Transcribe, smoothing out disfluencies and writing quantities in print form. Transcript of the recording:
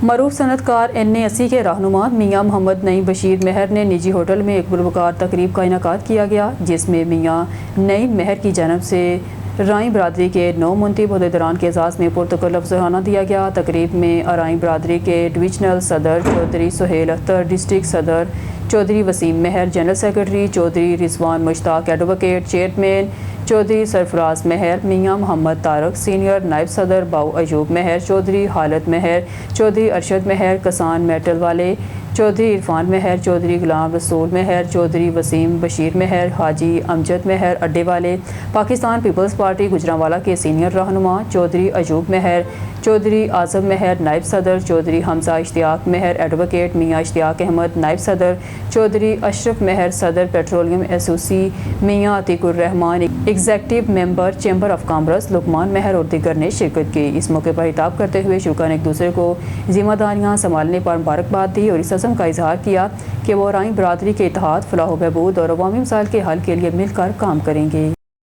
معروف صنعت کار NA80 کے رہنما میاں محمد نعیم بشیر مہر نے نجی ہوٹل میں ایک پروقار تقریب کا انعقاد کیا گیا، جس میں میاں نعیم مہر کی جانب سے ارائیں برادری کے 9 منتخب عہدیداران کے اعزاز میں پرتکلف ظہرانہ دیا گیا۔ تقریب میں ارائیں برادری کے ڈویژنل صدر چودھری سہیل اختر، ڈسٹرکٹ صدر چودھری وسیم مہر، جنرل سیکرٹری چودھری رضوان مشتاق، ایڈوکیٹ چیئرمین چودھری سرفراز مہر، میاں محمد طارق سینئر، نائب صدر باؤ ایوب مہر، چودھری حالت مہر، چودھری ارشد مہر، کسان میٹل والے چودھری عرفان مہر، چودھری غلام رسول مہر، چودھری وسیم بشیر مہر، حاجی امجد مہر اڈے والے، پاکستان پیپلز پارٹی گوجرانوالہ کے سینئر رہنما چودھری ایوب مہر، چودھری اعظم مہر نائب صدر، چودھری حمزہ اشتیاق مہر ایڈوکیٹ، میاں اشتیاق احمد نائب صدر، چودھری اشرف مہر صدر پیٹرولیم ایسوسی، میاں Atiq ur-Rahman executive member chamber of commerce, Luqman Mehr اور دیگر نے شرکت کی۔ اس موقع پر خطاب کرتے ہوئے شرکاء نے ایک دوسرے کو ذمہ داریاں سنبھالنے پر مبارکباد دی اور اس عزم کا اظہار کیا کہ وہ ارائیں برادری کے اتحاد، فلاح و بہبود اور عوامی مسائل کے حل کے لیے مل کر کام کریں گے۔